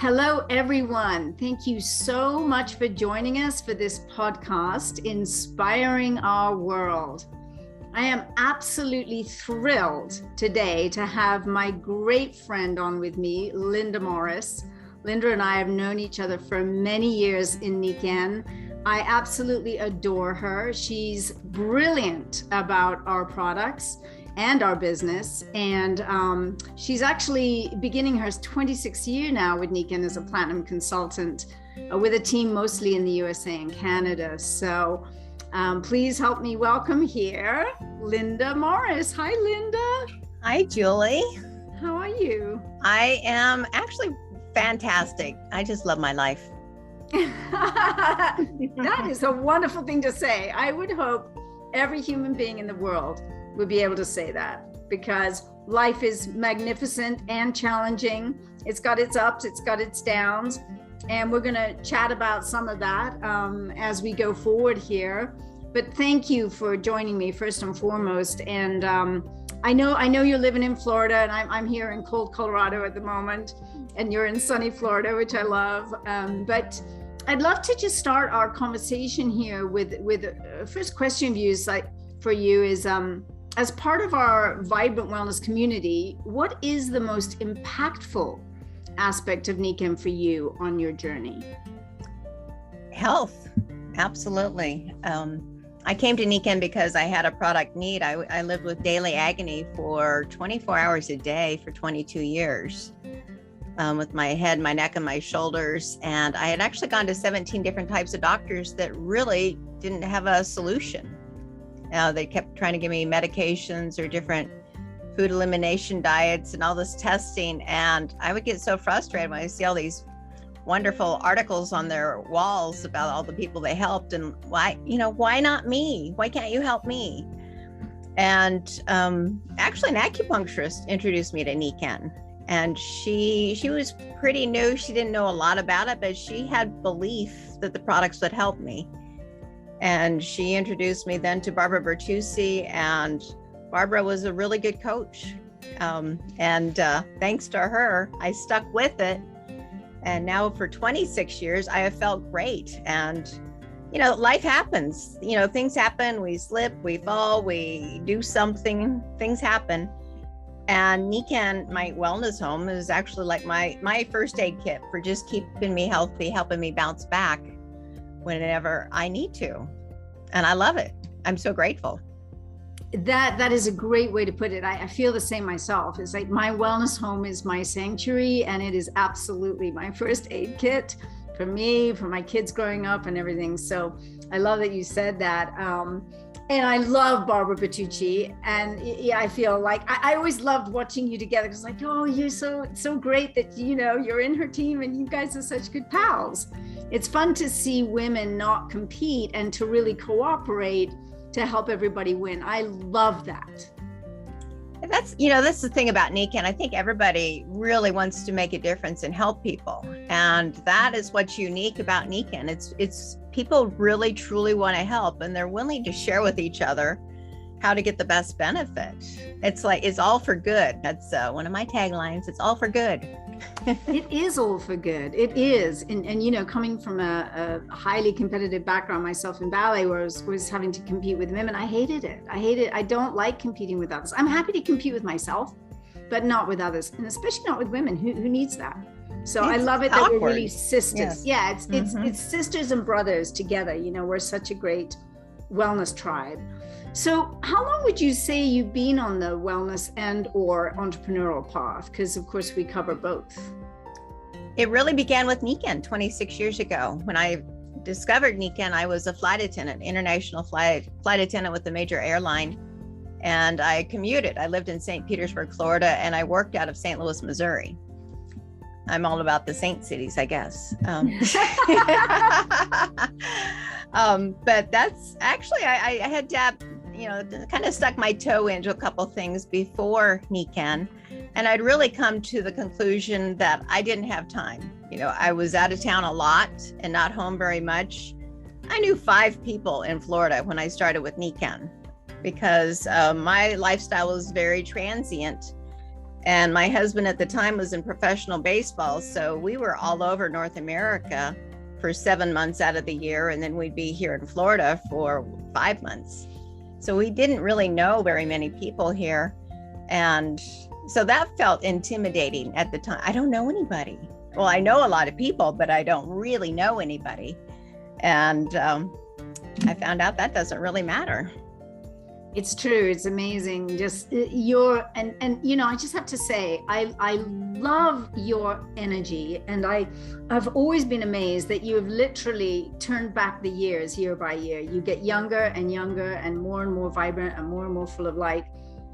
Hello, everyone. Thank you so much for joining us for this podcast, Inspiring Our World. I am absolutely thrilled today to have my great friend on with me, Linda Morris. Linda and I have known each other for many years in Nikken. I absolutely adore her. She's brilliant about our products and our business. And she's actually beginning her 26th year now with Nikken as a Platinum Consultant with a team mostly in the USA and Canada. So please help me welcome here, Linda Morris. Hi, Linda. Hi, Julie. How are you? I am actually fantastic. I just love my life. That is a wonderful thing to say. I would hope every human being in the world would be able to say that, because life is magnificent and challenging. It's got its ups, it's got its downs, and we're going to chat about some of that as we go forward here. But thank you for joining me first and foremost. And I know you're living in Florida, and I'm here in cold Colorado at the moment, and you're in sunny Florida, which I love. But I'd love to just start our conversation here with first question for you is, as part of our vibrant wellness community, what is the most impactful aspect of Nikken for you on your journey? Health, absolutely. I came to Nikken because I had a product need. I lived with daily agony for 24 hours a day for 22 years with my head, my neck, and my shoulders. And I had actually gone to 17 different types of doctors that really didn't have a solution. They kept trying to give me medications or different food elimination diets and all this testing. And I would get so frustrated when I see all these wonderful articles on their walls about all the people they helped, and why not me? Why can't you help me? And actually an acupuncturist introduced me to Nikken, and she was pretty new. She didn't know a lot about it, but she had belief that the products would help me. And she introduced me then to Barbara Bertucci, and Barbara was a really good coach. Thanks to her, I stuck with it. And now for 26 years, I have felt great. And, life happens, things happen, we slip, we fall, we do something, things happen. And Nikken, my wellness home, is actually like my first aid kit for just keeping me healthy, helping me bounce back whenever I need to. And I love it. I'm so grateful. That is a great way to put it. I feel the same myself. It's like my wellness home is my sanctuary, and it is absolutely my first aid kit for me, for my kids growing up and everything. So I love that you said that. And I love Barbara Bertucci. And yeah, I feel like I always loved watching you together. It's like, oh, you're so great that, you're in her team and you guys are such good pals. It's fun to see women not compete and to really cooperate to help everybody win. I love that. That's the thing about Nikken. I think everybody really wants to make a difference and help people. And that is what's unique about Nikken. It's people really truly want to help, and they're willing to share with each other how to get the best benefit. It's like, it's all for good. That's one of my taglines. It's all for good. It is all for good. It is. And coming from a highly competitive background myself in ballet, where I was having to compete with women, I hated it. I don't like competing with others. I'm happy to compete with myself, but not with others, and especially not with women. Who needs that? So I love it that we're really sisters. Yes. Yeah, it's sisters and brothers together. We're such a great wellness tribe. So how long would you say you've been on the wellness and or entrepreneurial path? Because of course we cover both. It really began with Nikken 26 years ago. When I discovered Nikken, I was a flight attendant, international flight attendant with a major airline. And I commuted. I lived in St. Petersburg, Florida, and I worked out of St. Louis, Missouri. I'm all about the Saint cities, I guess. But that's actually, I had kind of stuck my toe into a couple things before Nikken, and I'd really come to the conclusion that I didn't have time. I was out of town a lot and not home very much. I knew 5 people in Florida when I started with Nikken, because my lifestyle was very transient. And my husband at the time was in professional baseball. So we were all over North America for 7 months out of the year. And then we'd be here in Florida for 5 months. So we didn't really know very many people here. And so that felt intimidating at the time. I don't know anybody. Well, I know a lot of people, but I don't really know anybody. And I found out that doesn't really matter. It's true. It's amazing. Just your, and you know, I just have to say, I love your energy. And I've always been amazed that you have literally turned back the years year by year. You get younger and younger and more vibrant and more full of light.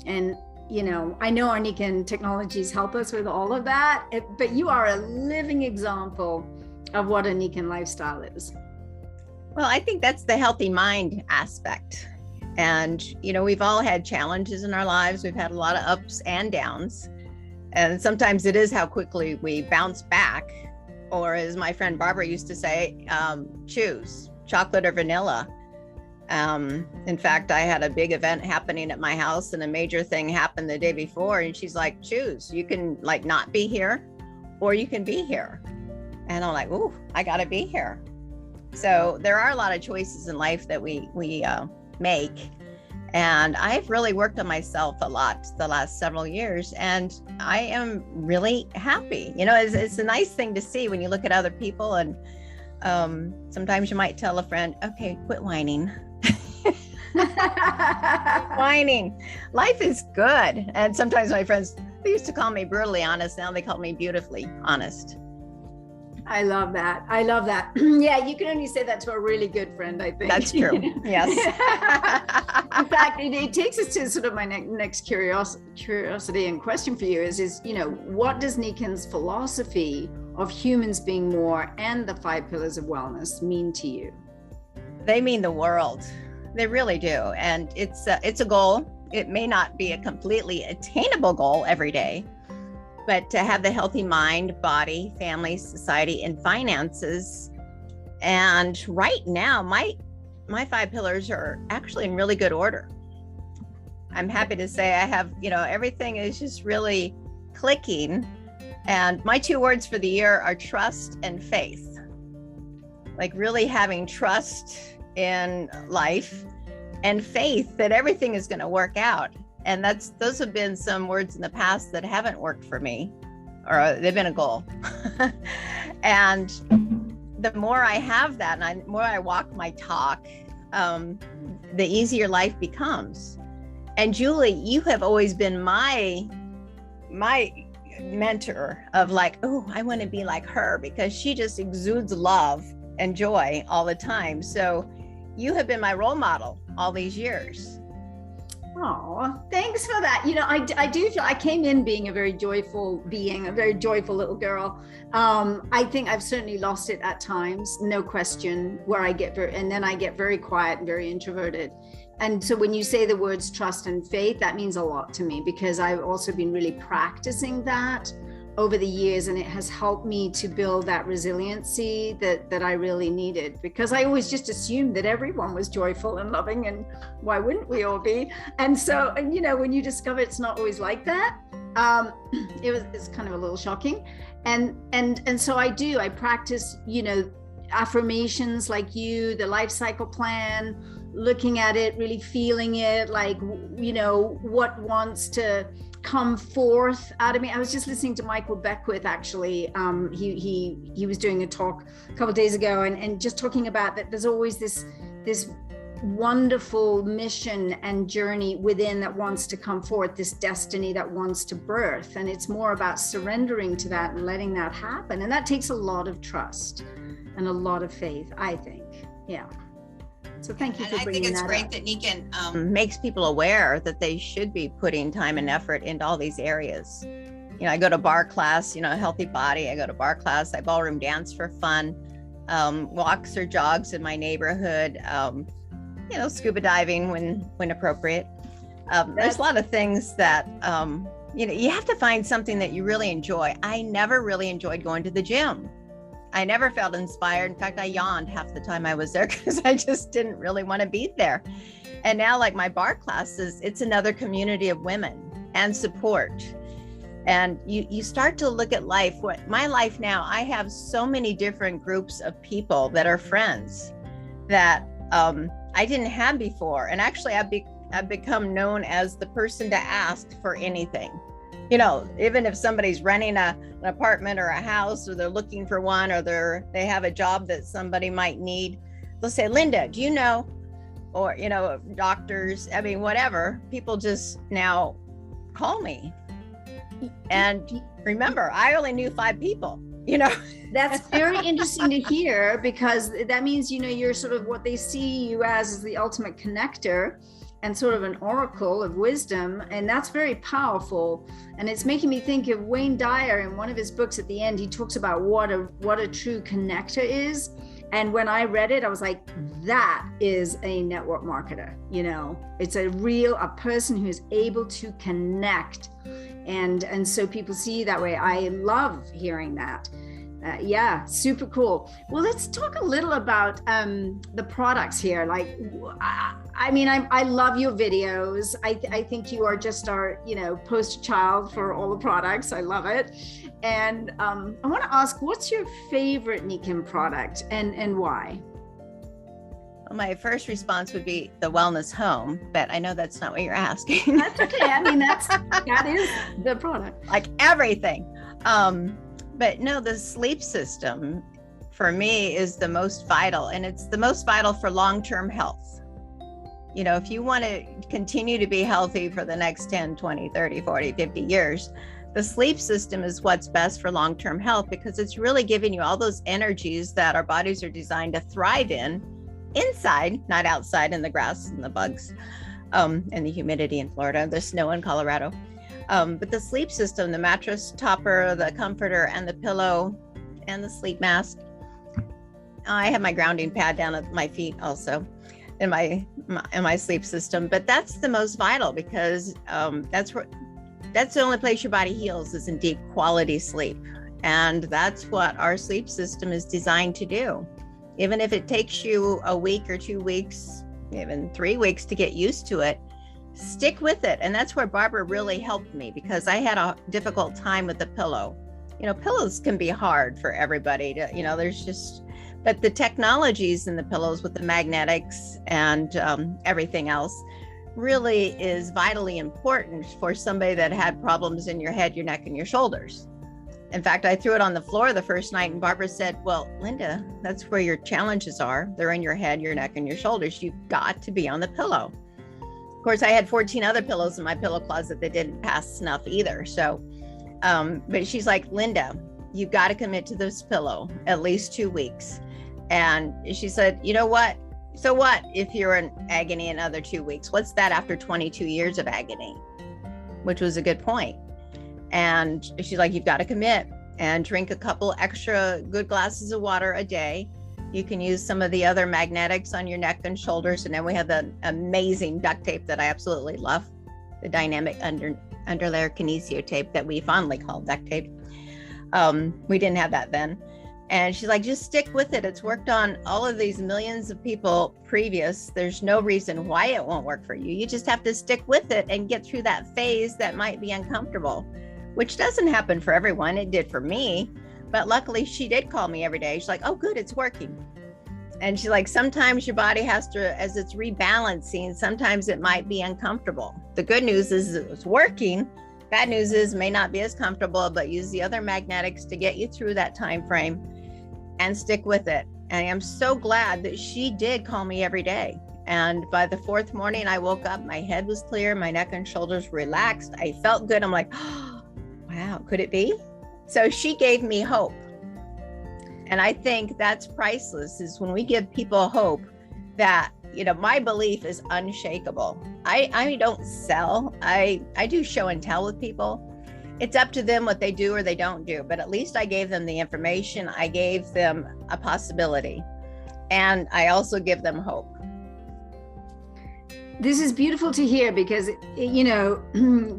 And, you know our Nikken technologies help us with all of that, but you are a living example of what a Nikken lifestyle is. Well, I think that's the healthy mind aspect. And, you know, we've all had challenges in our lives. We've had a lot of ups and downs. And sometimes it is how quickly we bounce back. Or as my friend Barbara used to say, choose chocolate or vanilla. In fact, I had a big event happening at my house and a major thing happened the day before. And she's like, choose. You can like not be here or you can be here. And I'm like, ooh, I got to be here. So there are a lot of choices in life that we make. And I've really worked on myself a lot the last several years, and I am really happy. You know, it's a nice thing to see when you look at other people, and sometimes you might tell a friend, okay, quit whining. Whining. Life is good. And sometimes my friends, they used to call me brutally honest. Now they call me beautifully honest. I love that. I love that. Yeah, you can only say that to a really good friend, I think. That's true. Yes. In fact, it takes us to sort of my next curiosity and question for you is, you know, what does Nikken's philosophy of humans being more and the 5 pillars of wellness mean to you? They mean the world. They really do. And it's a goal. It may not be a completely attainable goal every day, but to have the healthy mind, body, family, society, and finances. And right now, my 5 pillars are actually in really good order. I'm happy to say I have, you know, everything is just really clicking. And my 2 words for the year are trust and faith. Like really having trust in life and faith that everything is going to work out. And those have been some words in the past that haven't worked for me, or they've been a goal. And the more I have that, and the more I walk my talk, the easier life becomes. And Julie, you have always been my mentor of like, oh, I want to be like her, because she just exudes love and joy all the time. So you have been my role model all these years. Oh, thanks for that. You know, I do feel I came in being a very joyful being, a very joyful little girl. I think I've certainly lost it at times, no question, where I get and then I get very quiet and very introverted. And so when you say the words trust and faith, that means a lot to me, because I've also been really practicing that over the years, and it has helped me to build that resiliency that I really needed, because I always just assumed that everyone was joyful and loving, and why wouldn't we all be? And so, and you know, when you discover it's not always like that, it's kind of a little shocking. And so I practice, you know, affirmations like the life cycle plan, looking at it, really feeling it, like, you know, what wants to come forth out of me. I was just listening to Michael Beckwith, actually. He was doing a talk a couple of days ago, and just talking about that there's always this wonderful mission and journey within that wants to come forth, this destiny that wants to birth. And it's more about surrendering to that and letting that happen. And that takes a lot of trust and a lot of faith, I think. Yeah. So thank you for bringing that up. I think it's great that Nikken makes people aware that they should be putting time and effort into all these areas. You know, I go to bar class, you know, healthy body. I go to bar class. I ballroom dance for fun, walks or jogs in my neighborhood, you know, scuba diving when appropriate. There's a lot of things that, you know, you have to find something that you really enjoy. I never really enjoyed going to the gym. I never felt inspired. In fact, I yawned half the time I was there because I just didn't really want to be there. And now, like my bar classes, it's another community of women and support. And you start to look at life. What my life now, I have so many different groups of people that are friends that I didn't have before. And actually I've become known as the person to ask for anything. You know, even if somebody's renting an apartment or a house, or they're looking for one, or they have a job that somebody might need, they'll say, Linda, do you know? Or, you know, doctors, I mean, whatever, people just now call me. And remember, I only knew 5 people, you know. That's very interesting to hear, because that means, you know, you're sort of what they see you as is the ultimate connector and sort of an oracle of wisdom. And that's very powerful. And it's making me think of Wayne Dyer in one of his books. At the end, he talks about what a true connector is. And when I read it, I was like, that is a network marketer. You know, it's a person who's able to connect. And so people see you that way. I love hearing that. Yeah, super cool. Well, let's talk a little about the products here. Like, I mean, I love your videos. I think you are just our, you know, poster child for all the products. I love it. And I want to ask, what's your favorite Nikken product and why? Well, my first response would be the wellness home, but I know that's not what you're asking. That's okay. I mean, that is the product. Like everything. But no, the sleep system for me is the most vital, and it's the most vital for long-term health. You know, if you want to continue to be healthy for the next 10, 20, 30, 40, 50 years, the sleep system is what's best for long-term health, because it's really giving you all those energies that our bodies are designed to thrive in, inside, not outside in the grass and the bugs, and the humidity in Florida, the snow in Colorado. But the sleep system, the mattress topper, the comforter, and the pillow, and the sleep mask. I have my grounding pad down at my feet also in my sleep system. But that's the most vital, because that's the only place your body heals, is in deep quality sleep. And that's what our sleep system is designed to do. Even if it takes you a week or 2 weeks, even 3 weeks to get used to it, stick with it. And that's where Barbara really helped me, because I had a difficult time with the pillow. You know, pillows can be hard for everybody to, you know, but the technologies in the pillows with the magnetics and everything else really is vitally important for somebody that had problems in your head, your neck, and your shoulders. In fact, I threw it on the floor the first night, and Barbara said, well, Linda, that's where your challenges are. They're in your head, your neck, and your shoulders. You've got to be on the pillow. Of course, I had 14 other pillows in my pillow closet that didn't pass snuff either. So, but she's like, Linda, you've got to commit to this pillow at least 2 weeks. And she said, you know what? So what if you're in agony another 2 weeks? What's that after 22 years of agony? Which was a good point. And she's like, you've got to commit and drink a couple extra good glasses of water a day. You can use some of the other magnetics on your neck and shoulders. And then we have the amazing duct tape that I absolutely love, the dynamic underlayer kinesio tape that we fondly call duct tape. We didn't have that then. And she's like, just stick with it. It's worked on all of these millions of people previous. There's no reason why it won't work for you. You just have to stick with it and get through that phase that might be uncomfortable, which doesn't happen for everyone. It did for me. But luckily, she did call me every day. She's like, oh, good, it's working. And she's like, sometimes your body has to, as it's rebalancing, sometimes it might be uncomfortable. The good news is it's working. Bad news is it may not be as comfortable, but use the other magnetics to get you through that time frame and stick with it. And I am so glad that she did call me every day. And by the 4th morning, I woke up, my head was clear, my neck and shoulders relaxed. I felt good. I'm like, oh, wow, could it be? So she gave me hope. And I think that's priceless, is when we give people hope that, you know, my belief is unshakable. I don't sell. I do show and tell with people. It's up to them what they do or they don't do, but at least I gave them the information. I gave them a possibility, and I also give them hope. This is beautiful to hear, because, you know,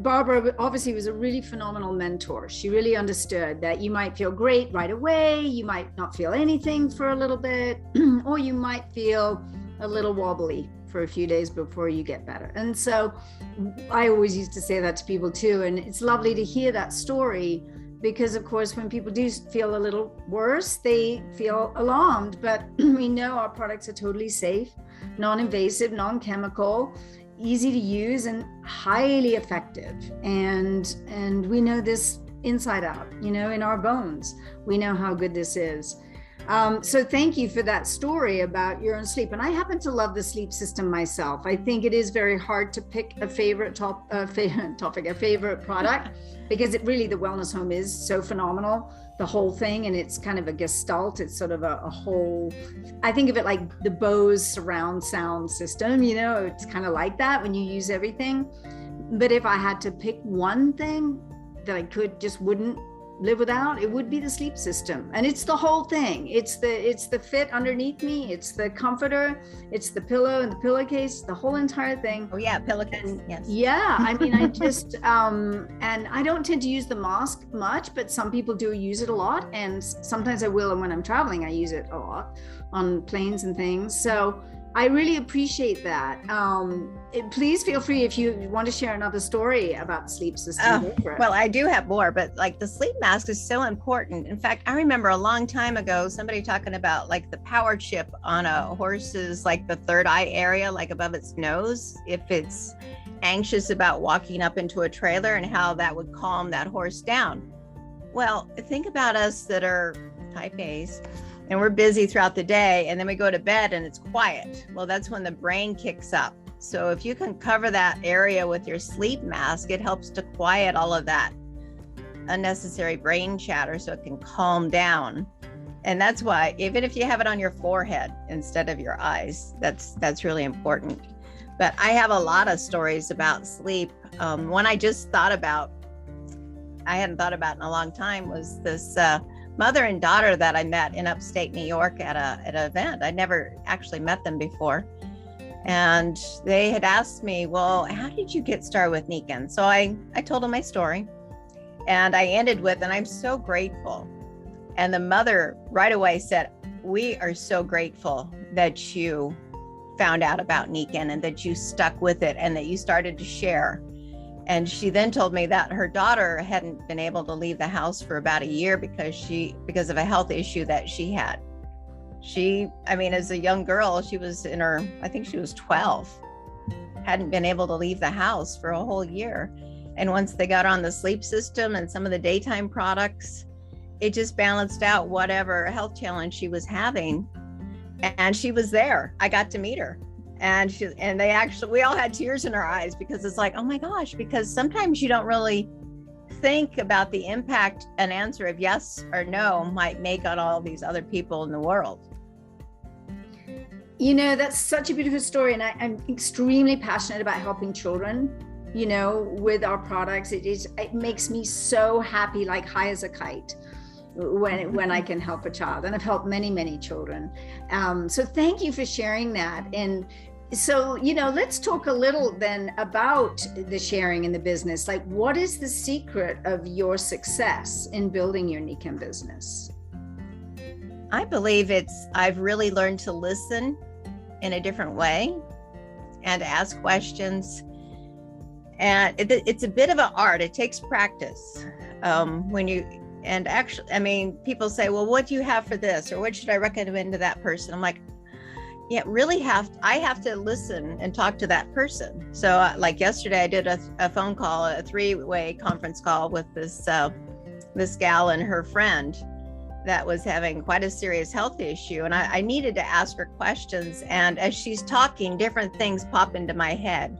Barbara obviously was a really phenomenal mentor. She really understood that you might feel great right away, you might not feel anything for a little bit, or you might feel a little wobbly for a few days before you get better. And so I always used to say that to people too. And it's lovely to hear that story, because of course, when people do feel a little worse, they feel alarmed, but we know our products are totally safe, non-invasive, non-chemical, easy to use, and highly effective. And we know this inside out, in our bones. We know how good this is. So thank you for that story about your own sleep. And I happen to love the sleep system myself. I think it is very hard to pick a favorite favorite product, because it really, the wellness home is so phenomenal, the whole thing. And it's kind of a gestalt. It's sort of a whole, I think of it like the Bose surround sound system, it's kind of like that when you use everything. But if I had to pick one thing that I wouldn't live without, it would be the sleep system. And it's the whole thing. It's the fit underneath me, it's the comforter, it's the pillow and the pillowcase, the whole entire thing. Oh yeah, pillowcase. Yes. Yeah, I mean, I just and I don't tend to use the mask much, but some people do use it a lot, and sometimes I will, and when I'm traveling I use it a lot on planes and things. So I really appreciate that. Please feel free, if you want to share another story about the sleep system. Well, I do have more, but like the sleep mask is so important. In fact, I remember a long time ago, somebody talking about like the power chip on a horse's, like the third eye area, like above its nose, if it's anxious about walking up into a trailer, and how that would calm that horse down. Well, think about us that are type A's, and we're busy throughout the day, and then we go to bed and it's quiet. Well, that's when the brain kicks up. So if you can cover that area with your sleep mask, it helps to quiet all of that unnecessary brain chatter, so it can calm down. And that's why, even if you have it on your forehead instead of your eyes, that's really important. But I have a lot of stories about sleep. One I just thought about, I hadn't thought about in a long time, was this mother and daughter that I met in upstate New York at an event. I never actually met them before. And they had asked me, well, how did you get started with Nikken? So I told them my story, and I ended with, and I'm so grateful. And the mother right away said, we are so grateful that you found out about Nikken and that you stuck with it and that you started to share. And she then told me that her daughter hadn't been able to leave the house for about a year because of a health issue that she had. As a young girl, she was I think she was 12, hadn't been able to leave the house for a whole year. And once they got on the sleep system and some of the daytime products, it just balanced out whatever health challenge she was having. And she was there. I got to meet her. And we all had tears in our eyes, because it's like, oh my gosh, because sometimes you don't really think about the impact an answer of yes or no might make on all these other people in the world. That's such a beautiful story. And I'm extremely passionate about helping children, with our products. It makes me so happy, like high as a kite, when I can help a child. And I've helped many, many children. So thank you for sharing that. And so, let's talk a little then about the sharing in the business. Like, what is the secret of your success in building your Nikken business? I believe I've really learned to listen in a different way and to ask questions. And it's a bit of an art. It takes practice. People say, well, what do you have for this? Or what should I recommend to that person? I'm like, yeah, I have to listen and talk to that person. So like yesterday, I did a phone call, a 3-way conference call with this gal and her friend that was having quite a serious health issue. And I needed to ask her questions. And as she's talking, different things pop into my head.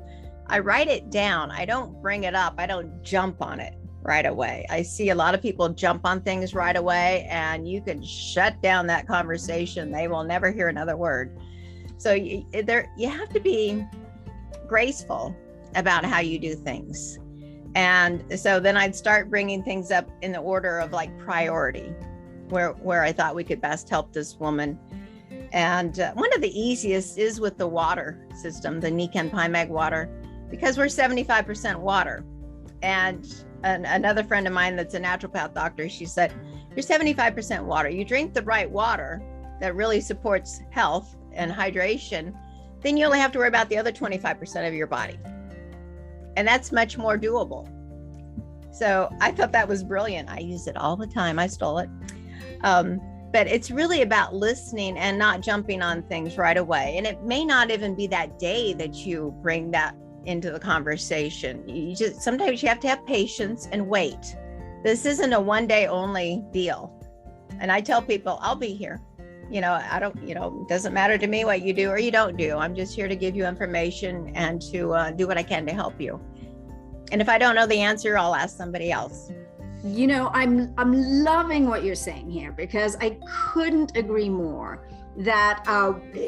I write it down. I don't bring it up. I don't jump on it right away. I see a lot of people jump on things right away, and you can shut down that conversation. They will never hear another word. So you have to be graceful about how you do things. And so then I'd start bringing things up in the order of like priority, where I thought we could best help this woman. And one of the easiest is with the water system, the Nikken Platinum water, because we're 75% water. And another friend of mine that's a naturopath doctor, she said, you're 75% water. You drink the right water that really supports health and hydration, then you only have to worry about the other 25% of your body. And that's much more doable. So I thought that was brilliant. I use it all the time. I stole it. But it's really about listening and not jumping on things right away. And it may not even be that day that you bring that into the conversation. Sometimes you have to have patience and wait. This isn't a one day only deal. And I tell people, I'll be here. It doesn't matter to me what you do or you don't do. I'm just here to give you information and to do what I can to help you. And if I don't know the answer, I'll ask somebody else. I'm loving what you're saying here, because I couldn't agree more that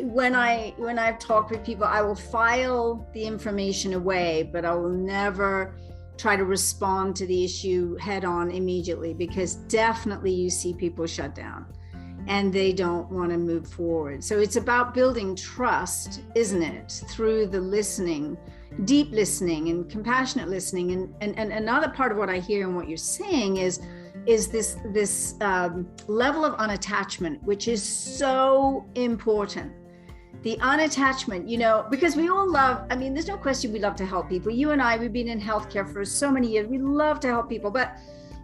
when I've talked with people, I will file the information away, but I will never try to respond to the issue head on immediately, because definitely you see people shut down and they don't want to move forward. So it's about building trust, isn't it? Through the listening, deep listening and compassionate listening. And another part of what I hear and what you're saying is this level of unattachment, which is so important. The unattachment, because we all love, there's no question we love to help people. You and I, we've been in healthcare for so many years. We love to help people, but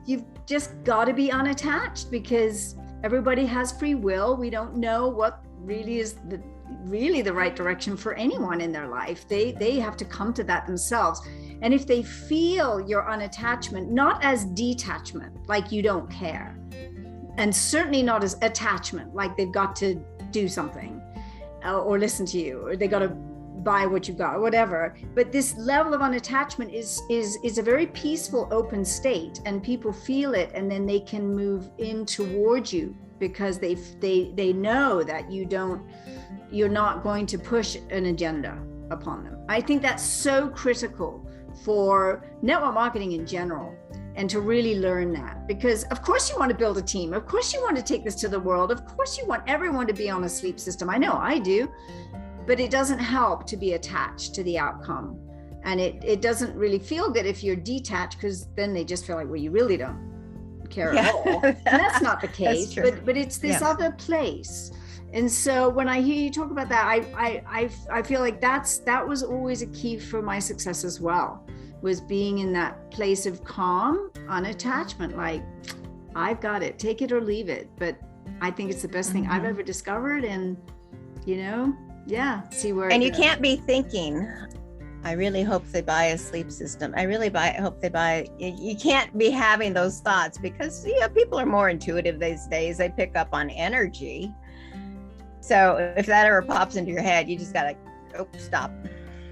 you've just got to be unattached, because everybody has free will. We don't know what really is the right direction for anyone in their life. They have to come to that themselves. And if they feel your unattachment, not as detachment, like you don't care, and certainly not as attachment, like they've got to do something or listen to you, or they got to buy what you got, or whatever. But this level of unattachment is a very peaceful, open state, and people feel it, and then they can move in towards you, because they know that you're not going to push an agenda upon them. I think that's so critical for network marketing in general, and to really learn that, because of course you want to build a team. Of course you want to take this to the world. Of course you want everyone to be on a sleep system. I know I do, but it doesn't help to be attached to the outcome. And it doesn't really feel good if you're detached, because then they just feel like, well, you really don't care at all. And that's not the case, but it's this other place. And so when I hear you talk about that, I feel like that was always a key for my success as well, was being in that place of calm, unattachment, like I've got it, take it or leave it. But I think it's the best thing I've ever discovered. And, see where. And you can't be thinking, I really hope they buy a sleep system. I really hope they buy. You can't be having those thoughts, because people are more intuitive these days. They pick up on energy. So if that ever pops into your head, you just gotta stop.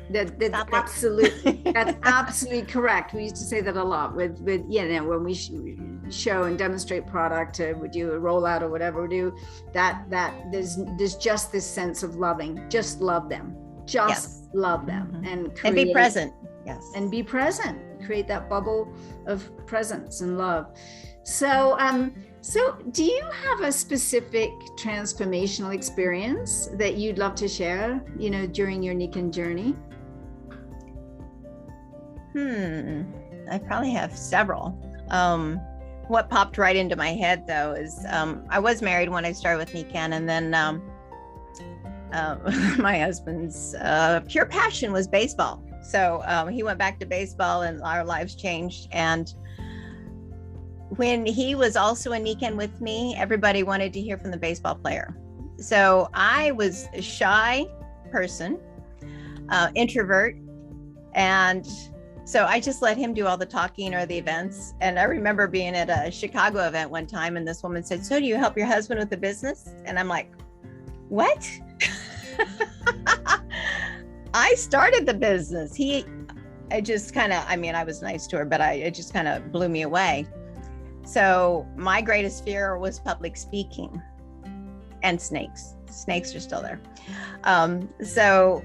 That's absolutely correct. We used to say that a lot with when we show and demonstrate product, we do a rollout or whatever we do, that there's just this sense of loving. Just love them. Love them, and be present. Yes. And be present. Create that bubble of presence and love. So do you have a specific transformational experience that you'd love to share, during your Nikken journey? I probably have several. What popped right into my head, though, is I was married when I started with Nikken, and then my husband's pure passion was baseball. So he went back to baseball, and our lives changed. And when he was also in Nikken with me, everybody wanted to hear from the baseball player. So I was a shy person, introvert. And so I just let him do all the talking or the events. And I remember being at a Chicago event one time, and this woman said, "So do you help your husband with the business?" And I'm like, "What?" I started the business. I was nice to her, but it just kind of blew me away. So my greatest fear was public speaking and snakes. Snakes are still there. So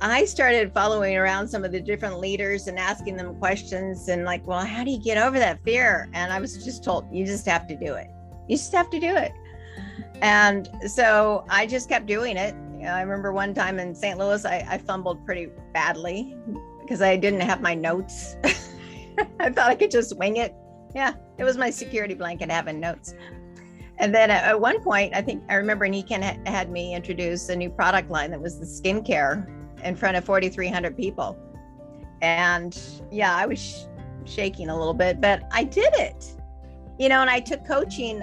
I started following around some of the different leaders and asking them questions, and like, well, how do you get over that fear? And I was just told, you just have to do it. You just have to do it. And so I just kept doing it. I remember one time in St. Louis, I fumbled pretty badly because I didn't have my notes. I thought I could just wing it. Yeah, it was my security blanket having notes. And then at one point, I think I remember Nikken had me introduce a new product line that was the skincare in front of 4,300 people. And yeah, I was shaking a little bit, but I did it, and I took coaching.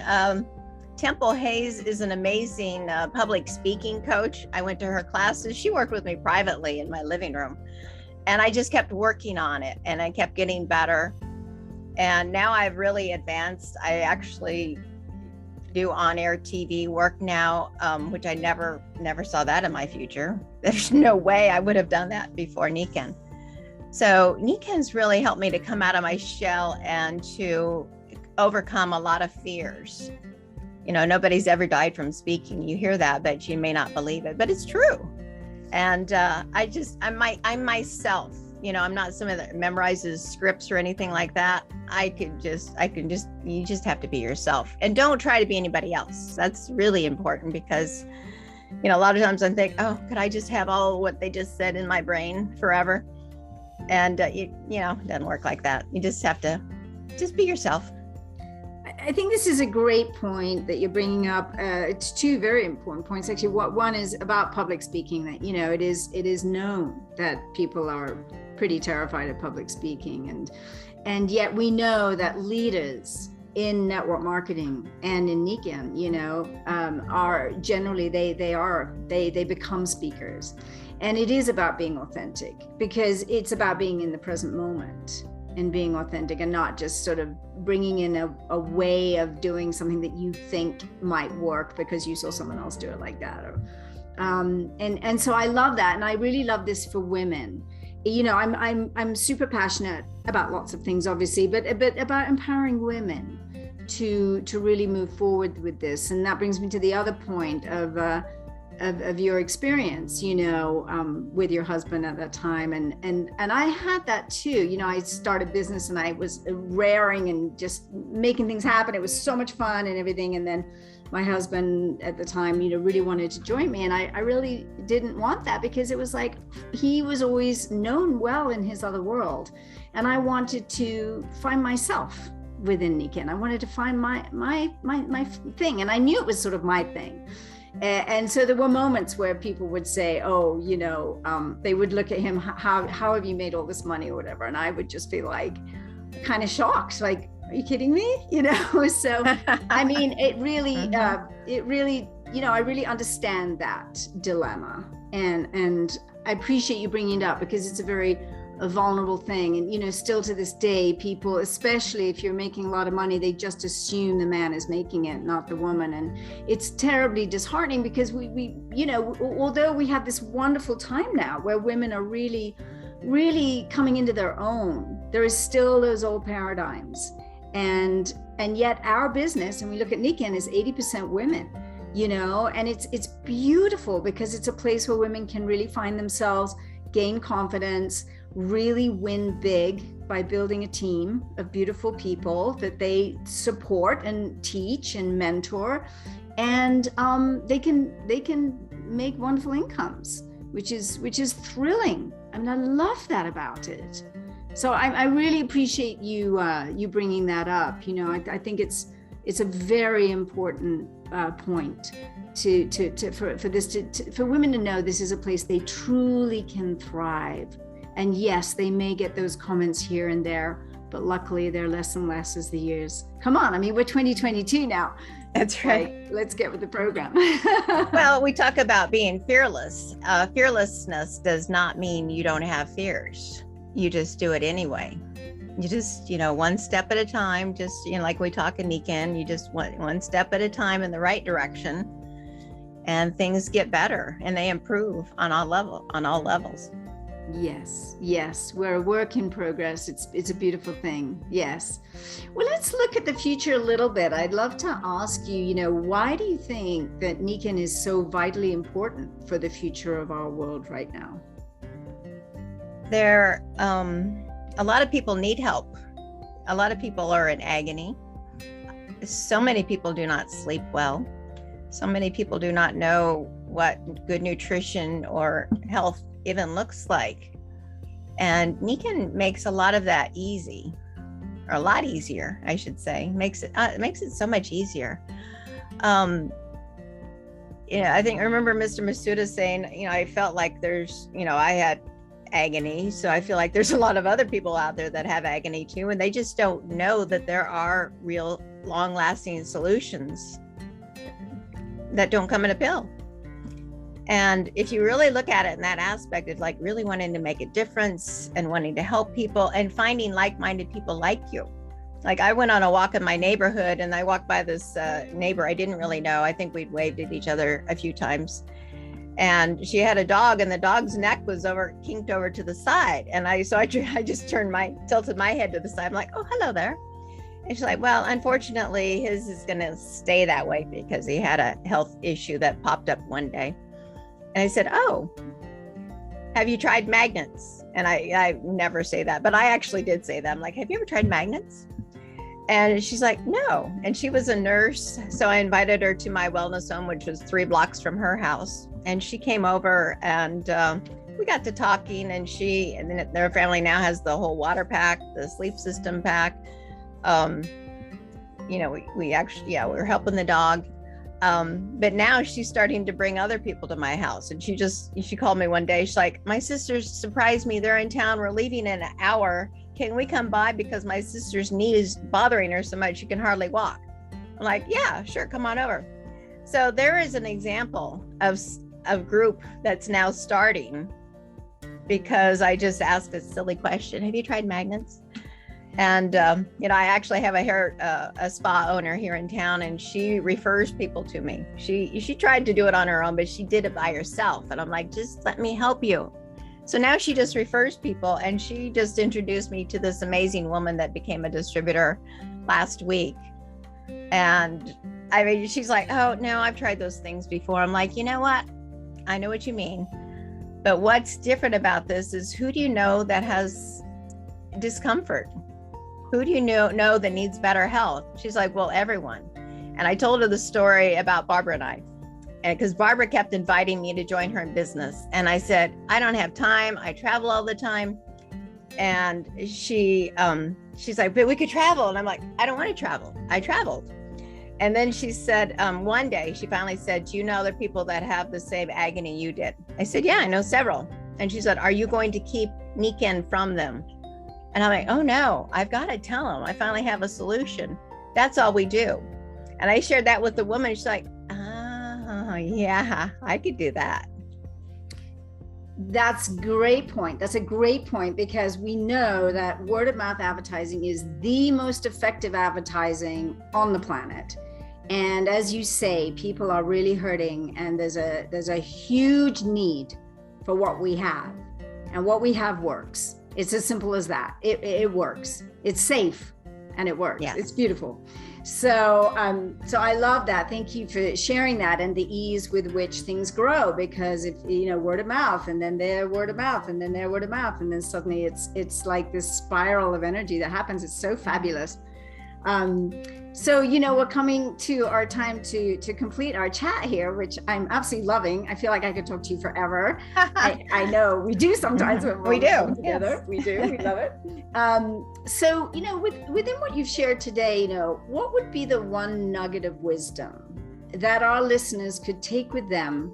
Temple Hayes is an amazing public speaking coach. I went to her classes. She worked with me privately in my living room, and I just kept working on it, and I kept getting better. And now I've really advanced. I actually do on-air TV work now, which I never saw that in my future. There's no way I would have done that before Nikken. So Nikken's really helped me to come out of my shell and to overcome a lot of fears. Nobody's ever died from speaking. You hear that, but you may not believe it, but it's true. And I'm myself. I'm not someone that memorizes scripts or anything like that. You just have to be yourself, and don't try to be anybody else. That's really important, because, a lot of times I think, oh, could I just have all what they just said in my brain forever? And it doesn't work like that. You just have to just be yourself. I think this is a great point that you're bringing up. It's two very important points, actually. One is about public speaking, that, it is known that people are pretty terrified of public speaking. And yet we know that leaders in network marketing and in Nikken, are generally, they become speakers. And it is about being authentic, because it's about being in the present moment and being authentic, and not just sort of bringing in a way of doing something that you think might work because you saw someone else do it like that. And so I love that. And I really love this for women. I'm super passionate about lots of things, obviously, but about empowering women to really move forward with this. And that brings me to the other point of your experience, with your husband at that time. And I had that too. I started business and I was raring and just making things happen. It was so much fun and everything. And then my husband at the time, really wanted to join me. And I really didn't want that, because it was like, he was always known well in his other world. And I wanted to find myself within Nikken. I wanted to find my thing. And I knew it was sort of my thing. And so there were moments where people would say, oh, they would look at him, how have you made all this money or whatever? And I would just be like, kind of shocked, like, are you kidding me? So, I mean, it really, I really understand that dilemma. And I appreciate you bringing it up, because it's a vulnerable thing. And, still to this day, people, especially if you're making a lot of money, they just assume the man is making it, not the woman. And it's terribly disheartening, because we although we have this wonderful time now where women are really, really coming into their own, there is still those old paradigms. And yet our business, and we look at Nikken, is 80% women, and it's beautiful, because it's a place where women can really find themselves, gain confidence, really win big by building a team of beautiful people that they support and teach and mentor, and they can make wonderful incomes, which is thrilling. I mean, I love that about it. So I really appreciate you bringing that up. I think it's a very important point for women to know this is a place they truly can thrive. And yes, they may get those comments here and there, but luckily they're less and less as the years come on. I mean, we're 2022 now. That's right. Like, let's get with the program. Well, we talk about being fearless. Fearlessness does not mean you don't have fears. You just do it anyway. You just, one step at a time, just, like we talk in Nikken, you just one step at a time in the right direction, and things get better and they improve on all levels. Yes. We're a work in progress. It's a beautiful thing. Yes. Well, let's look at the future a little bit. I'd love to ask you, why do you think that Nikken is so vitally important for the future of our world right now? A lot of people need help. A lot of people are in agony. So many people do not sleep well. So many people do not know what good nutrition or health even looks like. And Nikken makes a lot of that easy, or a lot easier, I should say. Makes it so much easier. I remember Mr. Masuda saying, I felt like there's, I had agony. So I feel like there's a lot of other people out there that have agony too, and they just don't know that there are real long-lasting solutions that don't come in a pill. And if you really look at it in that aspect of like really wanting to make a difference and wanting to help people and finding like-minded people like you. Like I went on a walk in my neighborhood and I walked by this neighbor I didn't really know. I think we'd waved at each other a few times. And she had a dog and the dog's neck was kinked over to the side. And I just tilted my head to the side. I'm like, oh, hello there. And she's like, well, unfortunately, his is going to stay that way because he had a health issue that popped up one day. And I said, oh, have you tried magnets? And I never say that, but I actually did say that. I'm like, have you ever tried magnets? And she's like, no. And she was a nurse. So I invited her to my wellness home, which was 3 blocks from her house. And she came over and we got to talking, and then their family now has the whole water pack, the sleep system pack. We actually, we're helping the dog. But now she's starting to bring other people to my house. And she called me one day. She's like, my sisters surprised me. They're in town. We're leaving in an hour. Can we come by? Because my sister's knee is bothering her so much she can hardly walk. I'm like, yeah, sure. Come on over. So there is an example of a group that's now starting because I just asked a silly question. Have you tried magnets? And, I actually have a spa owner here in town, and she refers people to me. She tried to do it on her own, but she did it by herself. And I'm like, just let me help you. So now she just refers people, and she just introduced me to this amazing woman that became a distributor last week. And she's like, oh, no, I've tried those things before. I'm like, you know what? I know what you mean. But what's different about this is, who do you know that has discomfort? Who do you know that needs better health? She's like, well, everyone. And I told her the story about Barbara and I. And because Barbara kept inviting me to join her in business. And I said, I don't have time. I travel all the time. And she's like, but we could travel. And I'm like, I don't want to travel. I traveled. And then she said, one day she finally said, do you know other people that have the same agony you did? I said, yeah, I know several. And she said, are you going to keep Nikken from them? And I'm like, oh no, I've got to tell them. I finally have a solution. That's all we do. And I shared that with the woman. She's like, oh yeah, I could do that. That's a great point. That's a great point, because we know that word of mouth advertising is the most effective advertising on the planet. And as you say, people are really hurting, and there's a huge need for what we have, and what we have works. It's as simple as that. It works. It's safe and it works. Yes. It's beautiful. So I love that. Thank you for sharing that, and the ease with which things grow, because if word of mouth, and then their word of mouth, and then their word of mouth, and then suddenly it's like this spiral of energy that happens. It's so fabulous. So we're coming to our time to complete our chat here, which I'm absolutely loving. I feel like I could talk to you forever. I know we do sometimes when we do together. Yes. We do. We love it. So within what you've shared today, what would be the one nugget of wisdom that our listeners could take with them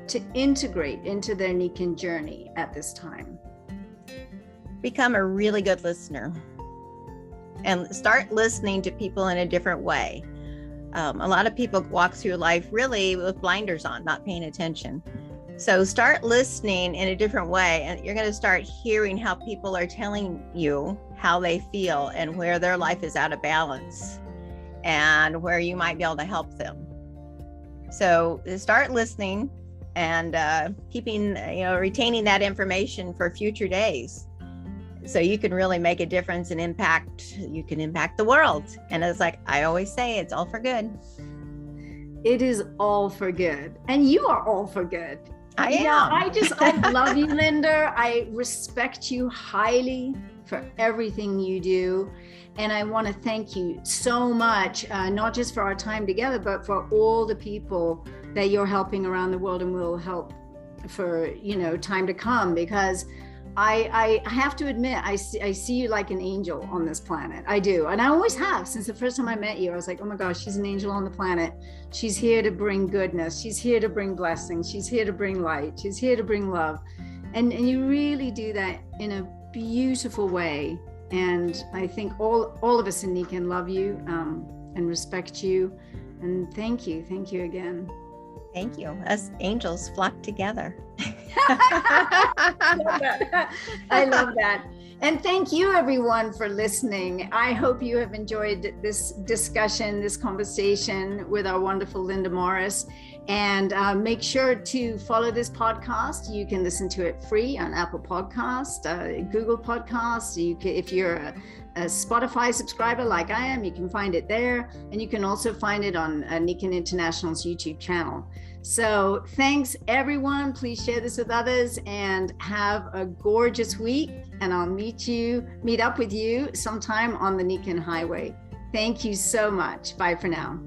to integrate into their Nikken journey at this time? Become a really good listener. And start listening to people in a different way. A lot of people walk through life really with blinders on, not paying attention. So start listening in a different way, and you're going to start hearing how people are telling you how they feel and where their life is out of balance and where you might be able to help them. So start listening and retaining that information for future days. So you can really make a difference and impact the world. And it's like I always say, it's all for good. It is all for good. And you are all for good. I am. I love you, Linda. I respect you highly for everything you do. And I want to thank you so much, not just for our time together, but for all the people that you're helping around the world and will help for, time to come, because I have to admit, I see you like an angel on this planet. I do. And I always have since the first time I met you. I was like, oh my gosh, she's an angel on the planet. She's here to bring goodness. She's here to bring blessings. She's here to bring light. She's here to bring love. And you really do that in a beautiful way. And I think all of us in Nikken love you and respect you. And thank you. Thank you again. Thank you. Us angels flock together. I love that. And thank you everyone for listening. I hope you have enjoyed this discussion, this conversation with our wonderful Linda Morris. And make sure to follow this podcast. You can listen to it free on Apple Podcasts, Google Podcasts. If you're a Spotify subscriber like I am, you can find it there. And you can also find it on Nikken International's YouTube channel. So thanks everyone. Please share this with others and have a gorgeous week. And I'll meet up with you sometime on the Nikken Highway. Thank you so much. Bye for now.